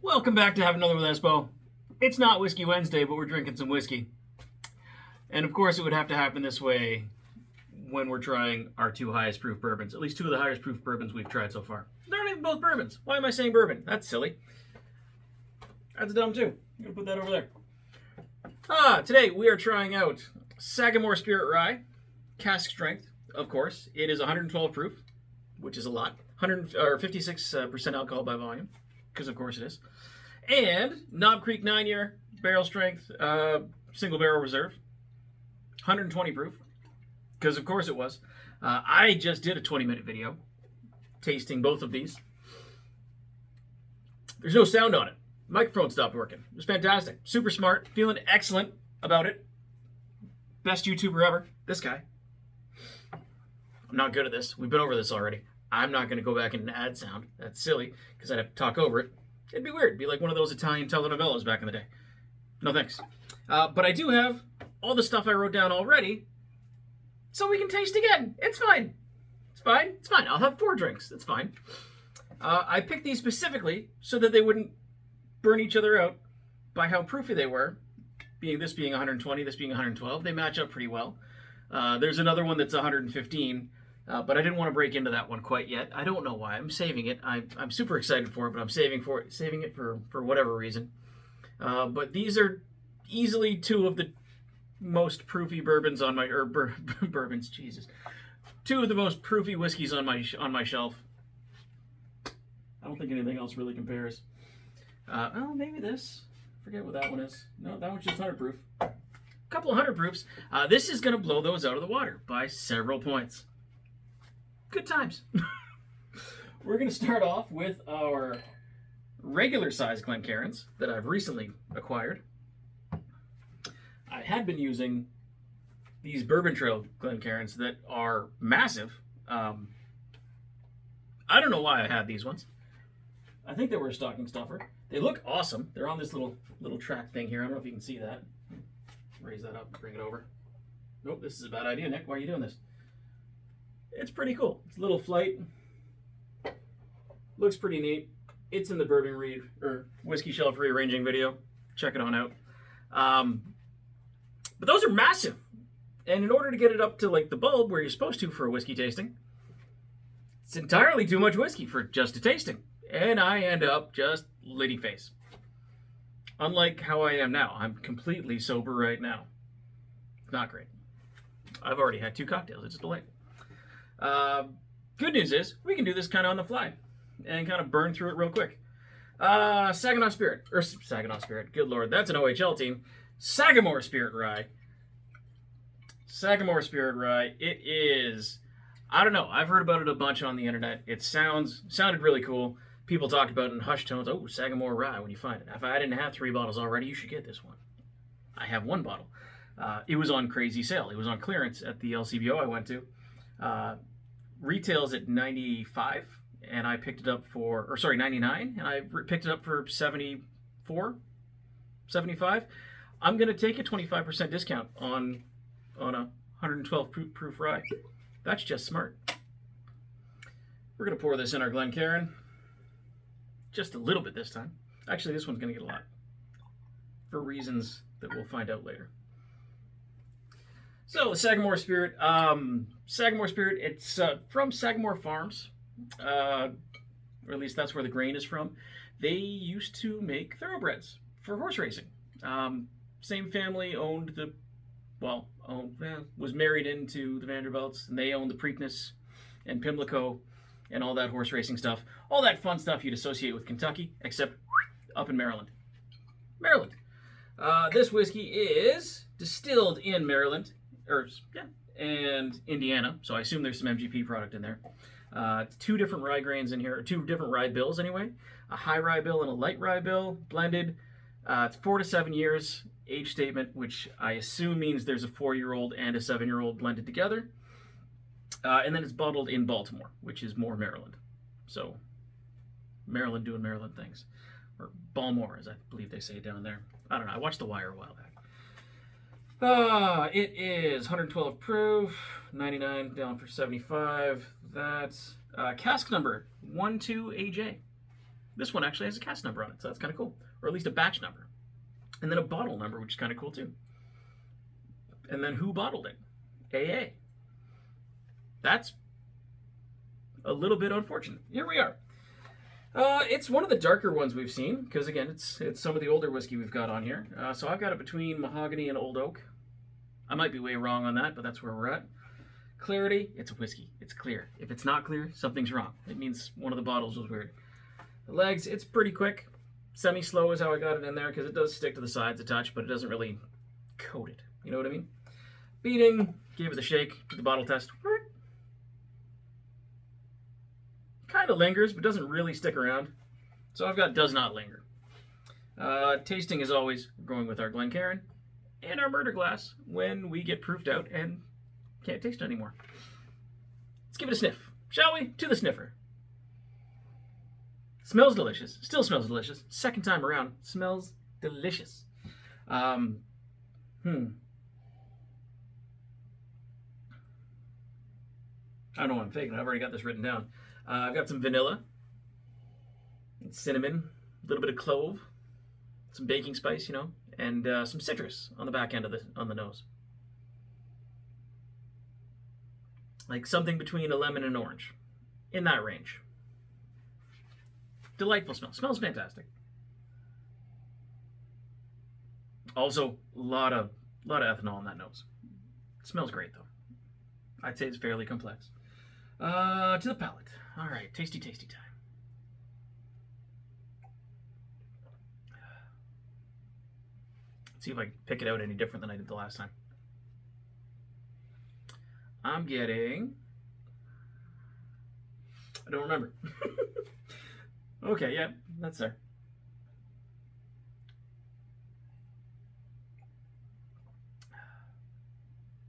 Welcome back to Have Another with Espo. It's not Whiskey Wednesday, but we're drinking some whiskey. And of course, it would have to happen this way when we're trying our two highest proof bourbons. At least two of the highest proof bourbons we've tried so far. They're not even both bourbons. Why am I saying bourbon? That's silly. That's dumb too. I'm going to put that over there. Today we are trying out Sagamore Spirit Rye, cask strength, of course. It is 112 proof, which is a lot. 56% alcohol by volume, because of course it is. And Knob Creek 9-year barrel strength, single barrel reserve, 120 proof, because of course it was. I just did a 20-minute video tasting both of these. There's no sound on it. Microphone stopped working. It was fantastic. Super smart. Feeling excellent about it. Best YouTuber ever. This guy. I'm not good at this. We've been over this already. I'm not going to go back and add sound. That's silly, because I'd have to talk over it. It'd be weird. It'd be like one of those Italian telenovelas back in the day. No thanks. But I do have all the stuff I wrote down already, so we can taste again. It's fine. It's fine. It's fine. I'll have 4 drinks. It's fine. I picked these specifically so that they wouldn't burn each other out by how proofy they were. This being 120, this being 112. They match up pretty well. There's another one that's 115. But I didn't want to break into that one quite yet. I don't know why. I'm saving it. I'm super excited for it, but I'm saving it for whatever reason. But these are easily 2 of the most proofy bourbons on my bourbons. Jesus, 2 of the most proofy whiskeys on my shelf. I don't think anything else really compares. Oh, maybe this. Forget what that one is. No, that one's just 100 proof. A couple of 100 proofs. This is going to blow those out of the water by several points. Good times. We're going to start off with our regular size Glencairns that I've recently acquired. I had been using these Bourbon Trail Glencairns that are massive. I don't know why I had these ones. I think they were a stocking stuffer. They look awesome. They're on this little track thing here. I don't know if you can see that. Raise that up, bring it over. Nope, this is a bad idea, Nick. Why are you doing this? It's pretty cool. It's a little flight. Looks pretty neat. It's in the bourbon whiskey shelf rearranging video. Check it on out. But those are massive. And in order to get it up to like the bulb where you're supposed to for a whiskey tasting, it's entirely too much whiskey for just a tasting. And I end up just litty face. Unlike how I am now. I'm completely sober right now. Not great. I've already had 2 cocktails. It's delightful. Good news is we can do this kind of on the fly and kind of burn through it real quick. Saginaw Spirit, good lord, that's an OHL team. Sagamore Spirit Rye. Sagamore Spirit Rye. It is, I don't know, I've heard about it a bunch on the internet. It sounded really cool. People talk about it in hushed tones. Oh, Sagamore Rye when you find it. If I didn't have 3 bottles already, you should get this one. I have 1 bottle. It was on crazy sale. It was on clearance at the LCBO I went to. Retails at $95, and I picked it up for, $99, and I picked it up for $74, $75. I'm gonna take a 25% discount on a 112 proof rye. That's just smart. We're gonna pour this in our Glencairn, just a little bit this time. Actually, this one's gonna get a lot, for reasons that we'll find out later. So, Sagamore Spirit. Sagamore Spirit, it's from Sagamore Farms, or at least that's where the grain is from. They used to make thoroughbreds for horse racing. Same family was married into the Vanderbilts, and they owned the Preakness and Pimlico and all that horse racing stuff. All that fun stuff you'd associate with Kentucky, except up in Maryland. This whiskey is distilled in Maryland. And Indiana, so I assume there's some MGP product in there. 2 different rye grains in here, 2 different rye bills anyway. A high rye bill and a light rye bill, blended. It's 4 to 7 years age statement, which I assume means there's a 4-year-old and a 7-year-old blended together. And then it's bottled in Baltimore, which is more Maryland. So, Maryland doing Maryland things. Or Baltimore, as I believe they say down there. I don't know, I watched The Wire a while back. It is 112 proof, 99 down for 75. That's cask number 12AJ. This one actually has a cast number on it, so that's kind of cool. Or at least a batch number. And then a bottle number, which is kind of cool too. And then who bottled it? AA. That's a little bit unfortunate. Here we are. It's one of the darker ones we've seen, because again, it's some of the older whiskey we've got on here. So I've got it between mahogany and old oak. I might be way wrong on that, but that's where we're at. Clarity, it's a whiskey. It's clear. If it's not clear, something's wrong. It means one of the bottles was weird. The legs, it's pretty quick. Semi-slow is how I got it in there, because it does stick to the sides a touch, but it doesn't really coat it. You know what I mean? Beating, gave it the shake, did the bottle test. Kind of lingers, but doesn't really stick around. So I've got does not linger. Tasting, as always, we're going with our Glencairn and our murder glass when we get proofed out and can't taste it anymore. Let's give it a sniff, shall we? To the sniffer. Smells delicious. Still smells delicious. Second time around, smells delicious. I don't know what I'm faking. I've already got this written down. I've got some vanilla, cinnamon, a little bit of clove, some baking spice, you know, and some citrus on the back end of the nose. Like something between a lemon and an orange, in that range. Delightful smell. Smells fantastic. Also, a lot of ethanol in that nose. Smells great though. I'd say it's fairly complex. To the palate. All right, tasty time. Let's see if I can pick it out any different than I did the last time. I'm getting... I don't remember. Okay, yeah, that's there.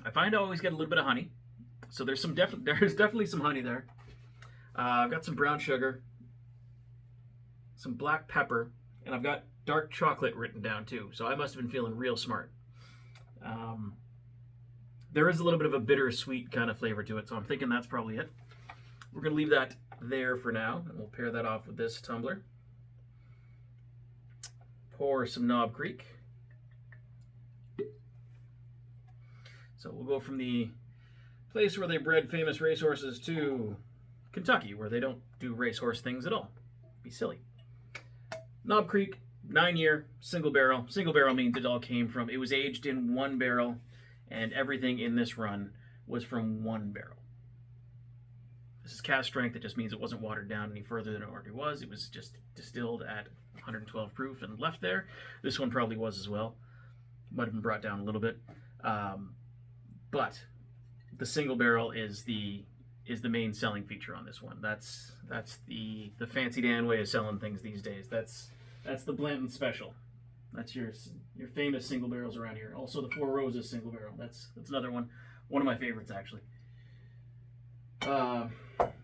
I find I always get a little bit of honey. So there's definitely some honey there. I've got some brown sugar, some black pepper, and I've got dark chocolate written down too. So I must have been feeling real smart. There is a little bit of a bittersweet kind of flavor to it, so I'm thinking that's probably it. We're going to leave that there for now, and we'll pair that off with this tumbler. Pour some Knob Creek. So we'll go from the place where they bred famous racehorses to Kentucky, where they don't do racehorse things at all. Be silly. Knob Creek, 9-year, single barrel. Single barrel means it all came from, it was aged in one barrel, and everything in this run was from one barrel. This is cast strength. It just means it wasn't watered down any further than it already was. It was just distilled at 112 proof and left there. This one probably was as well. Might have been brought down a little bit. But the single barrel is the main selling feature on this one. That's the fancy Dan way of selling things these days. That's the Blanton Special. That's your famous single barrels around here. Also the Four Roses single barrel. That's another one of my favorites actually.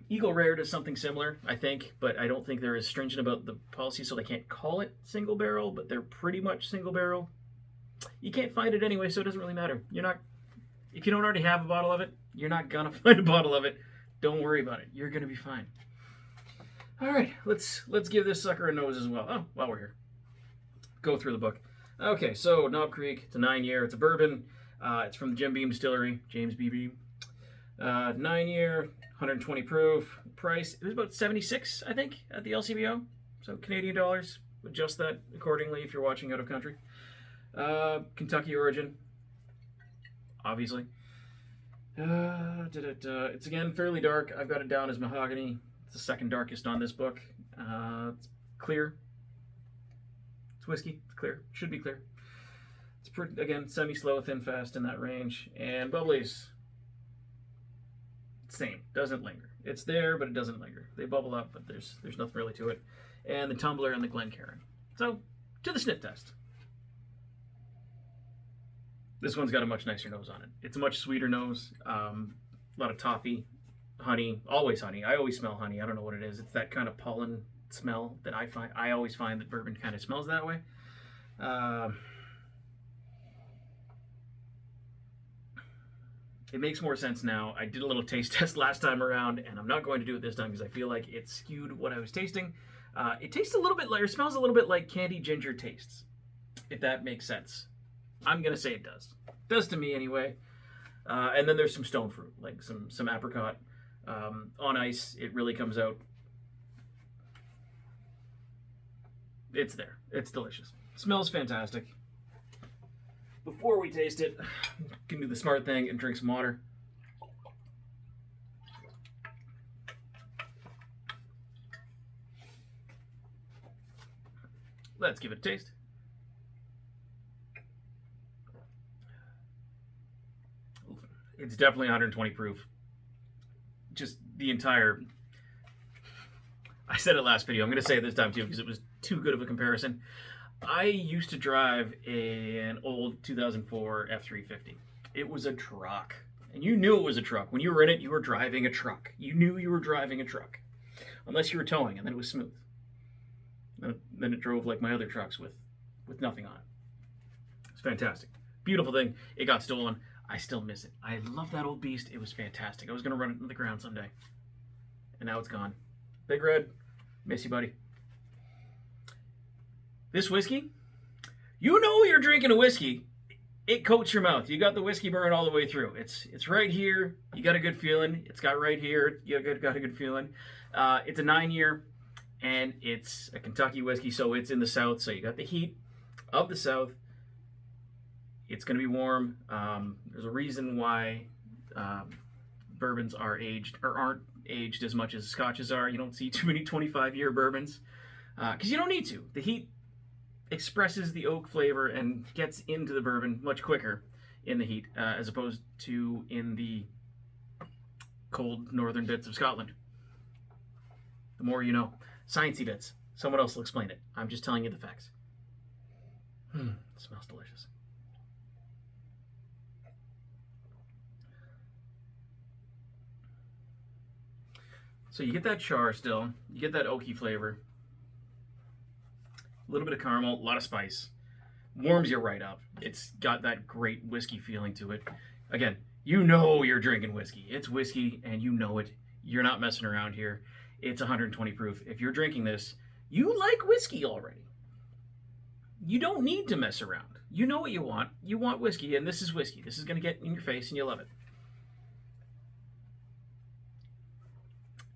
Eagle Rare does something similar, I think, but I don't think they're as stringent about the policy, so they can't call it single barrel, but they're pretty much single barrel. You can't find it anyway, so it doesn't really matter. If you don't already have a bottle of it, you're not gonna find a bottle of it. Don't worry about it. You're gonna be fine. All right, let's give this sucker a nose as well. Oh, while we're here, go through the book. Okay, so Knob Creek, it's a 9-year. It's a bourbon. It's from the Jim Beam Distillery, James B. Beam. 9-year, 120 proof. Price, it was about 76, I think, at the LCBO. So Canadian dollars. Adjust that accordingly if you're watching out of country. Kentucky origin, obviously. It's again fairly dark. I've got it down as mahogany. It's the second darkest on this book. It's clear. It's whiskey. It's clear. Should be clear. It's pretty, again, semi-slow, thin, fast in that range. And bubblies, same. Doesn't linger. It's there, but it doesn't linger. They bubble up, but there's nothing really to it. And the tumbler and the Glencairn. So, to the sniff test. This one's got a much nicer nose on it. It's a much sweeter nose. A lot of toffee, honey, always honey. I always smell honey. I don't know what it is. It's that kind of pollen smell that I find. I always find that bourbon kind of smells that way. It makes more sense now. I did a little taste test last time around, and I'm not going to do it this time because I feel like it skewed what I was tasting. It tastes a little bit like, or smells a little bit like candy ginger tastes, if that makes sense. I'm gonna say it does. It does to me anyway. And then there's some stone fruit, like some apricot. On ice, it really comes out. It's there. It's delicious. Smells fantastic. Before we taste it, we can do the smart thing and drink some water. Let's give it a taste. It's definitely 120 proof. Just the entire... I said it last video. I'm going to say it this time too because it was too good of a comparison. I used to drive an old 2004 F350. It was a truck. And you knew it was a truck. When you were in it, you were driving a truck. You knew you were driving a truck. Unless you were towing, and then it was smooth. Then it drove like my other trucks with nothing on it. It's fantastic. Beautiful thing. It got stolen. I still miss it. I love that old beast. It was fantastic. I was going to run it into the ground someday. And now it's gone. Big Red, miss you, buddy. This whiskey, you know you're drinking a whiskey. It coats your mouth. You got the whiskey burn all the way through. It's right here. You got a good feeling. It's got right here. You got a good feeling. It's a 9-year, and it's a Kentucky whiskey, so it's in the South. So you got the heat of the South. It's going to be warm. There's a reason why bourbons are aged or aren't aged as much as scotches are. You don't see too many 25-year bourbons because you don't need to. The heat expresses the oak flavor and gets into the bourbon much quicker in the heat as opposed to in the cold northern bits of Scotland. The more you know. Sciencey bits. Someone else will explain it. I'm just telling you the facts. It smells delicious. So you get that char still. You get that oaky flavor. A little bit of caramel, a lot of spice. Warms you right up. It's got that great whiskey feeling to it. Again, you know you're drinking whiskey. It's whiskey and you know it. You're not messing around here. It's 120 proof. If you're drinking this, you like whiskey already. You don't need to mess around. You know what you want. You want whiskey, and this is whiskey. This is going to get in your face and you love it.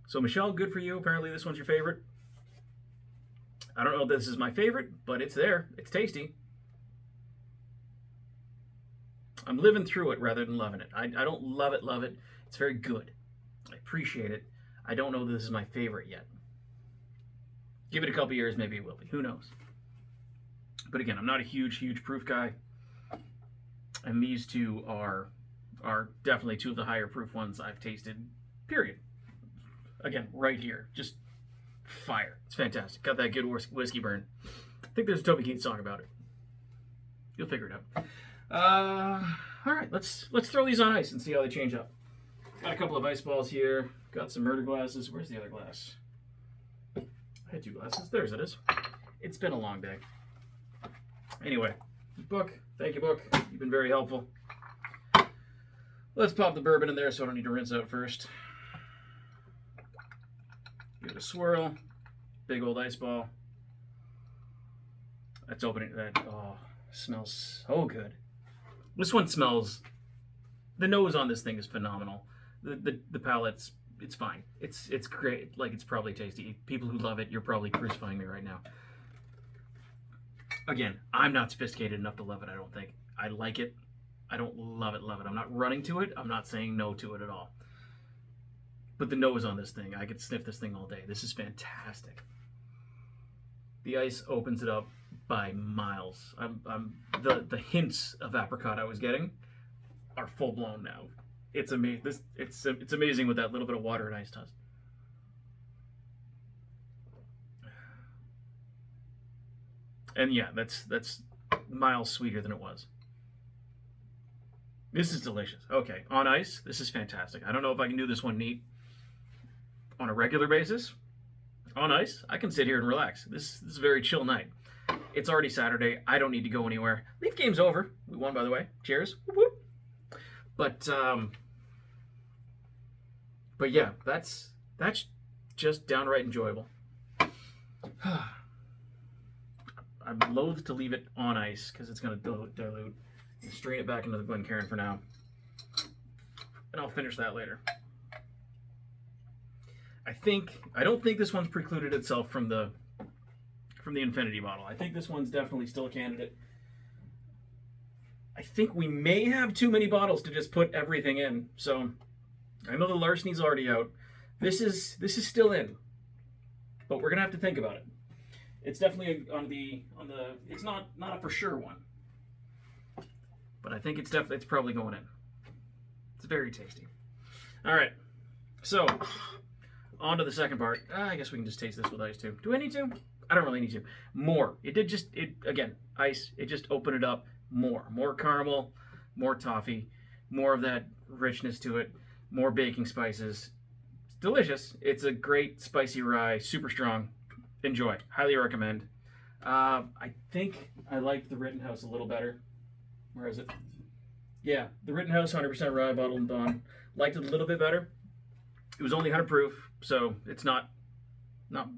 So Michelle, good for you. Apparently this one's your favorite. I don't know if this is my favorite, but it's there. It's tasty. I'm living through it rather than loving it. I don't love it. It's very good. I appreciate it. I don't know that this is my favorite yet. Give it a couple years, maybe it will be. Who knows? But again, I'm not a huge proof guy. And these two are definitely two of the higher proof ones I've tasted, period. Again, right here. Just fire. It's fantastic. Got that good whiskey burn. I think there's a Toby Keith song about it. You'll figure it out. All right, let's throw these on ice and see how they change up. Got a couple of ice balls here. Got some murder glasses. Where's the other glass? I had 2 glasses. There's it is. It's been a long day. Anyway, book. Thank you, book. You've been very helpful. Let's pop the bourbon in there so I don't need to rinse out first. Give it a swirl. Big old ice ball. That's opening. That smells so good. This one smells. The nose on this thing is phenomenal. The palate's it's fine. It's great. Like, it's probably tasty. People who love it, you're probably crucifying me right now. Again, I'm not sophisticated enough to love it. I don't think. I like it. I don't love it. I'm not running to it. I'm not saying no to it at all. But the nose on this thing, I could sniff this thing all day. This is fantastic. The ice opens it up by miles. The hints of apricot I was getting are full blown now. It's amazing. It's amazing what that little bit of water and ice does. And yeah, that's miles sweeter than it was. This is delicious. Okay, on ice, this is fantastic. I don't know if I can do this one neat on a regular basis. On ice, I can sit here and relax. This is a very chill night. It's already Saturday. I don't need to go anywhere. Leaf game's over. We won, by the way. Cheers. Whoop, whoop. But yeah, that's just downright enjoyable. I'm loath to leave it on ice because it's going to dilute. Strain it back into the Glencairn for now. And I'll finish that later. I don't think this one's precluded itself from the Infinity bottle. I think this one's definitely still a candidate. I think we may have too many bottles to just put everything in. So I know the Larceny's already out. This is still in, but we're gonna have to think about it. It's definitely on the. It's not a for sure one, but I think it's probably going in. It's very tasty. All right, so on to the second part. I guess we can just taste this with ice too. Do I need to? I don't really need to. More. Again, ice. It just opened it up more caramel, more toffee, more of that richness to it, more baking spices. It's delicious. It's a great spicy rye, super strong. Enjoy. Highly recommend. I think I like the Rittenhouse a little better. Where is it? Yeah, the Rittenhouse 100% rye bottled and bond. Liked it a little bit better. It was only 100 proof, so it's not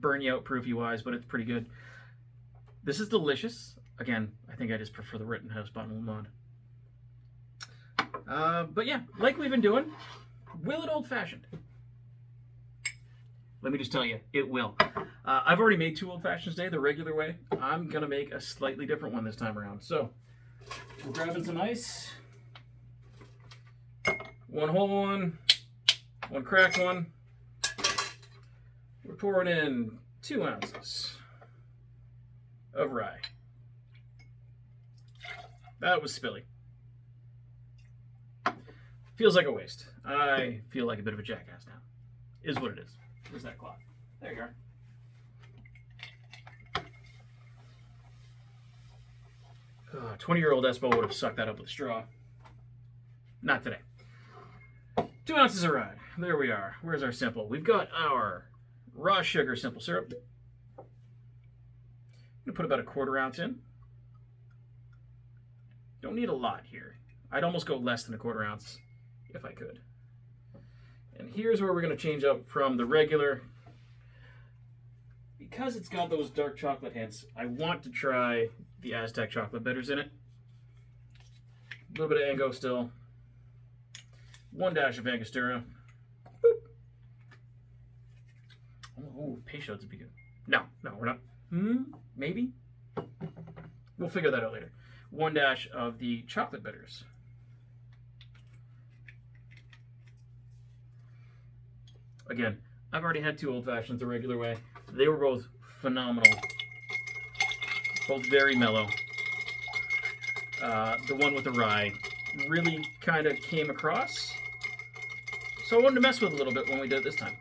burn you out proofy wise, but it's pretty good. This is delicious. Again, I think I just prefer the Rittenhouse bottled and bond. But yeah, like we've been doing, will it old fashioned? Let me just tell you, it will. I've already made 2 old fashions today, the regular way. I'm gonna make a slightly different one this time around. So we're grabbing some ice. One whole one, one cracked one. We're pouring in 2 ounces of rye. That was spilly. Feels like a waste. I feel like a bit of a jackass now. Is what it is. Where's that clock? There you are. Oh, 20-year-old Espo would have sucked that up with a straw. Not today. 2 ounces of rye. There we are. Where's our simple? We've got our raw sugar simple syrup. I'm going to put about a 1/4 ounce in. Don't need a lot here. I'd almost go less than a 1/4 ounce if I could. And here's where we're going to change up from the regular. Because it's got those dark chocolate hints, I want to try the Aztec chocolate bitters in it. A little bit of Ango still. 1 dash of Angostura. Boop. Oh, Peychaud's would be good. No, we're not. Maybe? We'll figure that out later. 1 dash of the chocolate bitters. Again, I've already had 2 old fashions the regular way. They were both phenomenal. Both very mellow. The one with the rye really kind of came across. So I wanted to mess with it a little bit when we did it this time.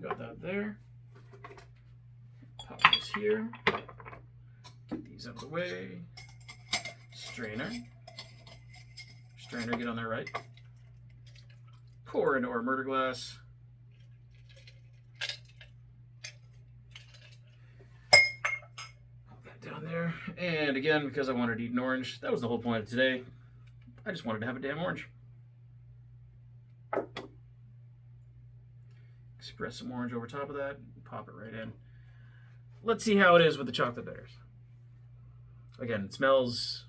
Got that there. Pop this here. Get these out of the way. Strainer. Strainer, get on there right. Pour into our murder glass. Pop that down there. And again, because I wanted to eat an orange, that was the whole point of today. I just wanted to have a damn orange. Express some orange over top of that. Pop it right in. Let's see how it is with the chocolate bitters. Again, it smells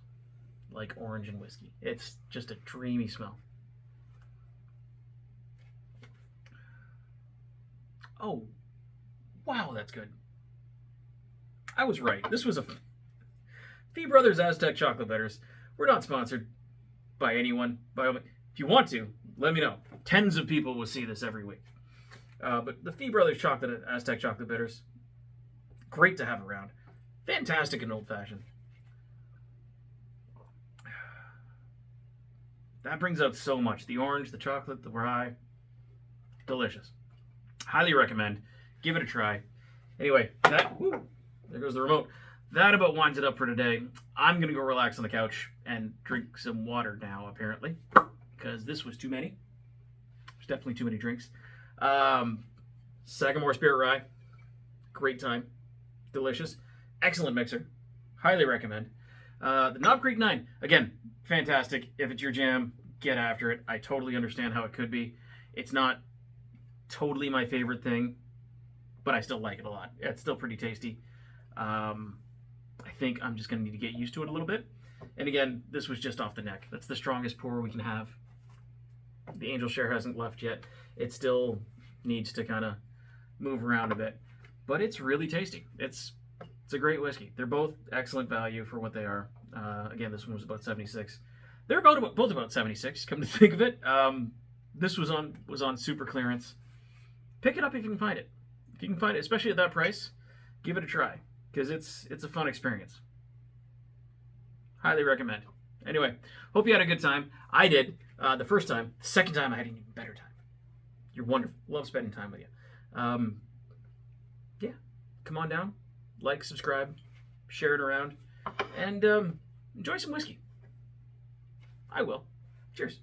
like orange and whiskey. It's just a dreamy smell. Oh, wow, that's good. I was right. This was a Fee Brothers Aztec chocolate bitters. We're not sponsored by anyone. If you want to, let me know. Tens of people will see this every week. But the Fee Brothers Aztec chocolate bitters, great to have around. Fantastic and old fashioned. That brings out so much. The orange, the chocolate, the rye. Delicious. Highly recommend. Give it a try. Anyway, there goes the remote. That about winds it up for today. I'm going to go relax on the couch and drink some water now, apparently, because this was too many. There's definitely too many drinks. Sagamore Spirit Rye. Great time. Delicious. Excellent mixer. Highly recommend. The Knob Creek 9. Again, fantastic. If it's your jam, get after it. I totally understand how it could be. It's not totally my favorite thing, but I still like it a lot. It's still pretty tasty. I think I'm just going to need to get used to it a little bit. And again, this was just off the neck. That's the strongest pour we can have. The angel share hasn't left yet. It still needs to kind of move around a bit. But it's really tasty. It's a great whiskey. They're both excellent value for what they are. Again, this one was about 76. They're both about 76, come to think of it. This was on super clearance. Pick it up if you can find it. If you can find it, especially at that price, give it a try, because it's a fun experience. Highly recommend. Anyway, hope you had a good time. I did the first time. The second time, I had an even better time. You're wonderful. Love spending time with you. Yeah, come on down. Like, subscribe, share it around, and enjoy some whiskey. I will. Cheers.